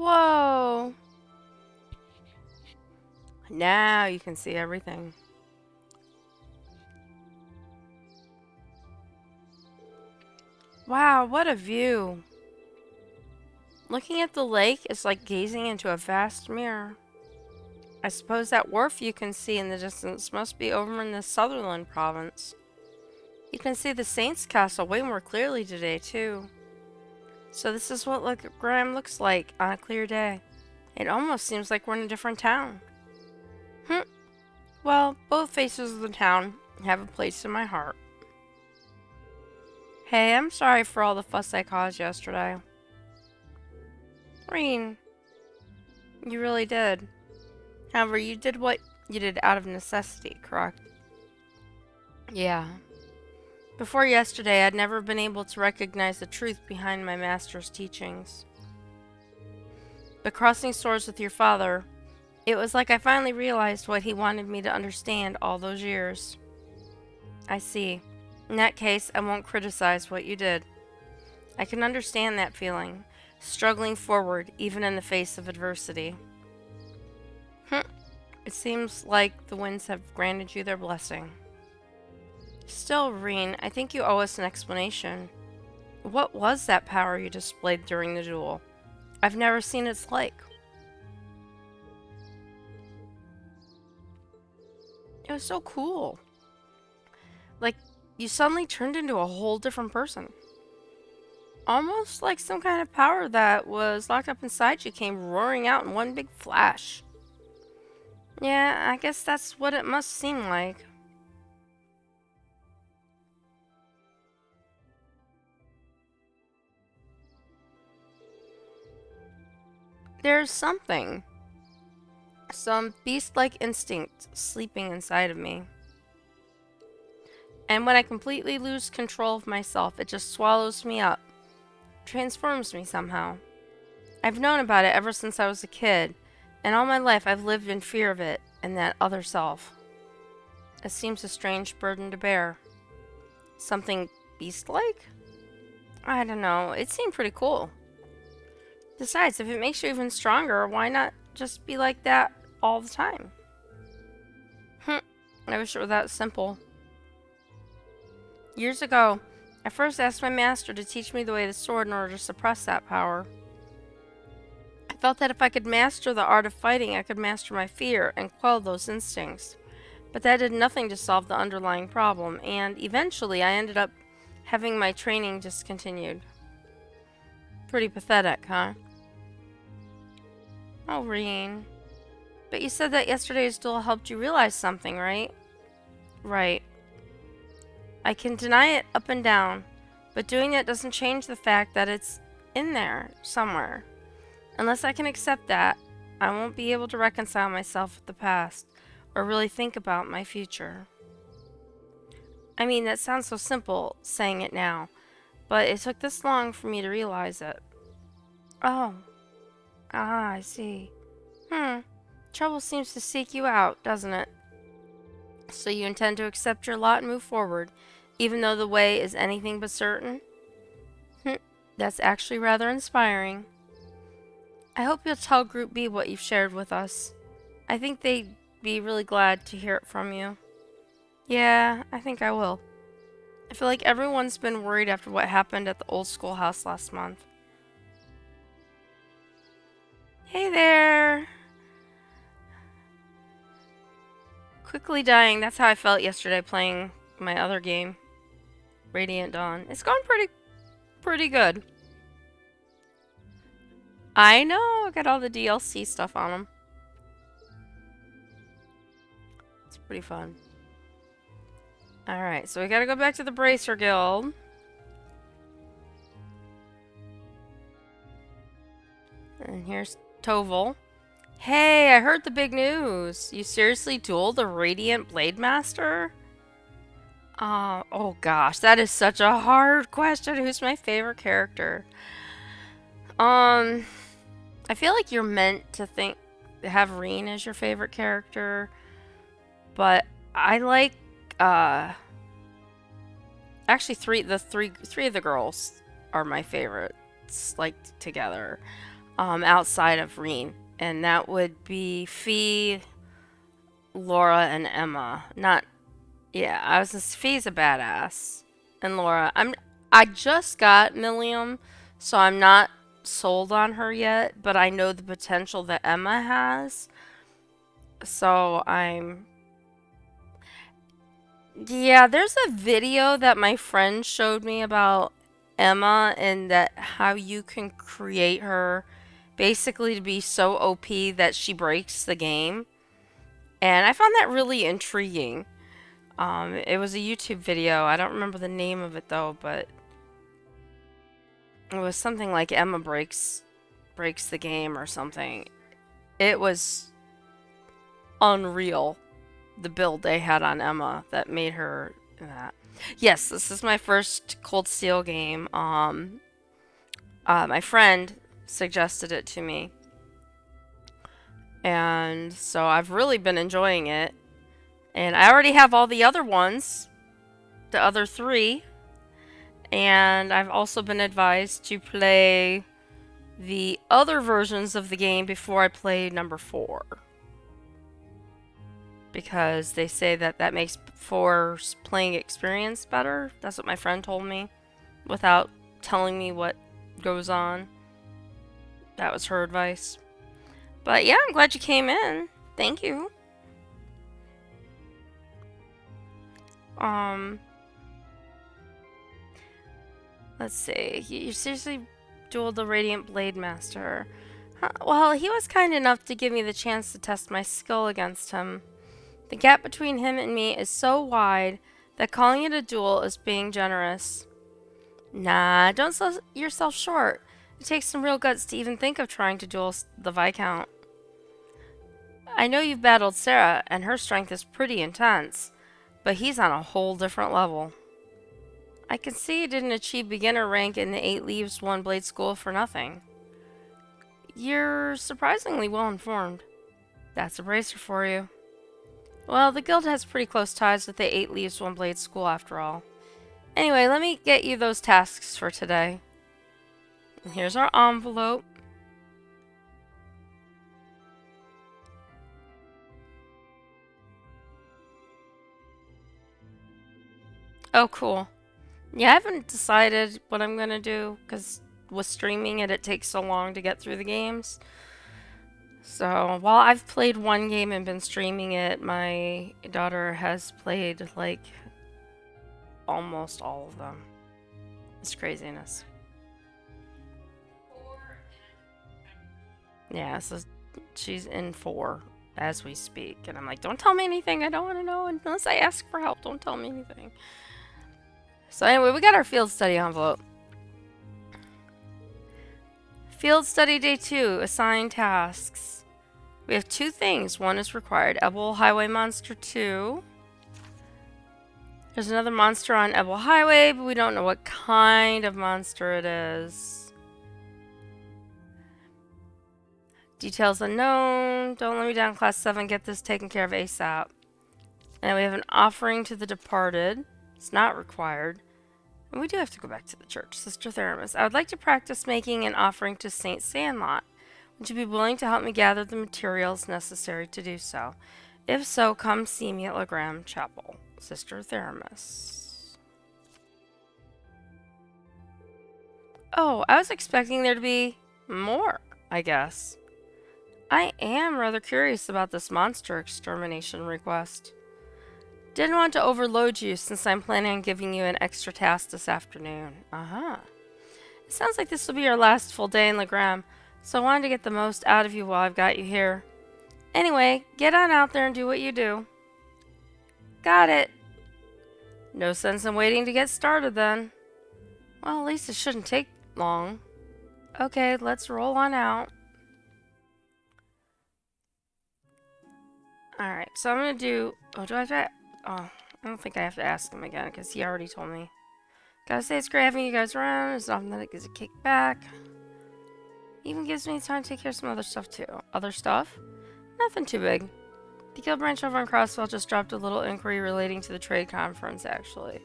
Whoa! Now you can see everything. Wow, what a view! Looking at the lake is like gazing into a vast mirror. I suppose that wharf you can see in the distance must be over in the Sutherland province. You can see the Saint's Castle way more clearly today, too. So this is what Graham looks like on a clear day. It almost seems like we're in a different town. Hm. Well, both faces of the town have a place in my heart. Hey, I'm sorry for all the fuss I caused yesterday. Reen, you really did. However, you did what you did out of necessity, correct? Yeah. Before yesterday, I'd never been able to recognize the truth behind my master's teachings. But crossing swords with your father, it was like I finally realized what he wanted me to understand all those years. I see. In that case, I won't criticize what you did. I can understand that feeling, struggling forward even in the face of adversity. It seems like the winds have granted you their blessing. Still, Reen, I think you owe us an explanation. What was that power you displayed during the duel? I've never seen its like. It was so cool. Like, you suddenly turned into a whole different person. Almost like some kind of power that was locked up inside you came roaring out in one big flash. Yeah, I guess that's what it must seem like. There's something. Some beast-like instinct sleeping inside of me. And when I completely lose control of myself, it just swallows me up. Transforms me somehow. I've known about it ever since I was a kid, and all my life I've lived in fear of it and that other self. It seems a strange burden to bear. Something beast-like? I don't know, it seemed pretty cool. Besides, if it makes you even stronger, why not just be like that all the time? I wish it were that simple. Years ago, I first asked my master to teach me the way of the sword in order to suppress that power. I felt that if I could master the art of fighting, I could master my fear and quell those instincts. But that did nothing to solve the underlying problem, and eventually I ended up having my training discontinued. Pretty pathetic, huh? Oh, Reen. But you said that yesterday's duel helped you realize something, right? Right. I can deny it up and down, but doing that doesn't change the fact that it's in there somewhere. Unless I can accept that, I won't be able to reconcile myself with the past or really think about my future. I mean, that sounds so simple saying it now, but it took this long for me to realize it. Oh, I see. Trouble seems to seek you out, doesn't it? So you intend to accept your lot and move forward, even though the way is anything but certain? That's actually rather inspiring. I hope you'll tell Group B what you've shared with us. I think they'd be really glad to hear it from you. Yeah, I think I will. I feel like everyone's been worried after what happened at the old schoolhouse last month. Hey there! Quickly dying, that's how I felt yesterday playing my other game, Radiant Dawn. It's gone pretty good. I know, I got all the DLC stuff on them. It's pretty fun. Alright, so we gotta go back to the Bracer Guild. And here's Toval. Hey, I heard the big news. You seriously dueled the Radiant Blade Master? Oh gosh, that is such a hard question. Who's my favorite character? I feel like you're meant to have Reen as your favorite character, but I like actually three of the girls are my favorites, like together. outside of Reen, and that would be Fee, Laura, and Emma. Not Yeah, I was just Fee's a badass, and Laura. I just got Millium, so I'm not sold on her yet, but I know the potential that Emma has. So I'm Yeah, there's a video that my friend showed me about Emma and that how you can create her basically to be so OP that she breaks the game. And I found that really intriguing. It was a YouTube video. I don't remember the name of it though, but it was something like Emma breaks the game or something. It was unreal, the build they had on Emma that made her that. Yes, this is my first Cold Steel game. My friend suggested it to me, and so I've really been enjoying it. And I already have all the other ones, the other three, and I've also been advised to play the other versions of the game before I play number 4. Because they say that that makes 4's playing experience better. That's what my friend told me, without telling me what goes on. That was her advice. But yeah, I'm glad you came in. Thank you. Let's see. You seriously dueled the Radiant Blade Master. Huh. Well, he was kind enough to give me the chance to test my skill against him. The gap between him and me is so wide that calling it a duel is being generous. Nah, don't sell yourself short. It takes some real guts to even think of trying to duel the Viscount. I know you've battled Sarah, and her strength is pretty intense, but he's on a whole different level. I can see you didn't achieve beginner rank in the 8 Leaves 1 Blade School for nothing. You're surprisingly well informed. That's a bracer for you. Well, the guild has pretty close ties with the 8 Leaves 1 Blade School after all. Anyway, let me get you those tasks for today. And here's our envelope. Oh, cool. Yeah, I haven't decided what I'm gonna do, because with streaming it takes so long to get through the games. So, while I've played one game and been streaming it, my daughter has played, like, almost all of them. It's craziness. Yeah, so she's in 4 as we speak. And I'm like, don't tell me anything. I don't want to know. Unless I ask for help, don't tell me anything. So anyway, we got our field study envelope. Field study day 2, assigned tasks. We have 2 things. One is required. Ebel Highway Monster 2. There's another monster on Ebel Highway, but we don't know what kind of monster it is. Details unknown. Don't let me down, Class 7. Get this taken care of ASAP. And we have an offering to the departed. It's not required. And we do have to go back to the church. Sister Theramis, I would like to practice making an offering to Saint Sandlot. Would you be willing to help me gather the materials necessary to do so? If so, come see me at Legram Chapel. Sister Theramis. Oh, I was expecting there to be more, I guess. I am rather curious about this monster extermination request. Didn't want to overload you since I'm planning on giving you an extra task this afternoon. It sounds like this will be your last full day in Legram, so I wanted to get the most out of you while I've got you here. Anyway, get on out there and do what you do. Got it. No sense in waiting to get started then. Well, at least it shouldn't take long. Okay, let's roll on out. Alright, so I'm gonna do... Oh, do I have to... Oh, I don't think I have to ask him again, because he already told me. Gotta say, it's great having you guys around. It's often that it gives a kick back. Even gives me time to take care of some other stuff, too. Other stuff? Nothing too big. The guild branch over in Crossville just dropped a little inquiry relating to the trade conference, actually.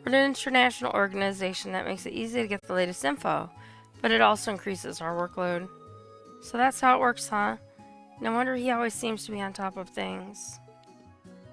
We're an international organization that makes it easy to get the latest info, but it also increases our workload. So that's how it works, huh? No wonder he always seems to be on top of things.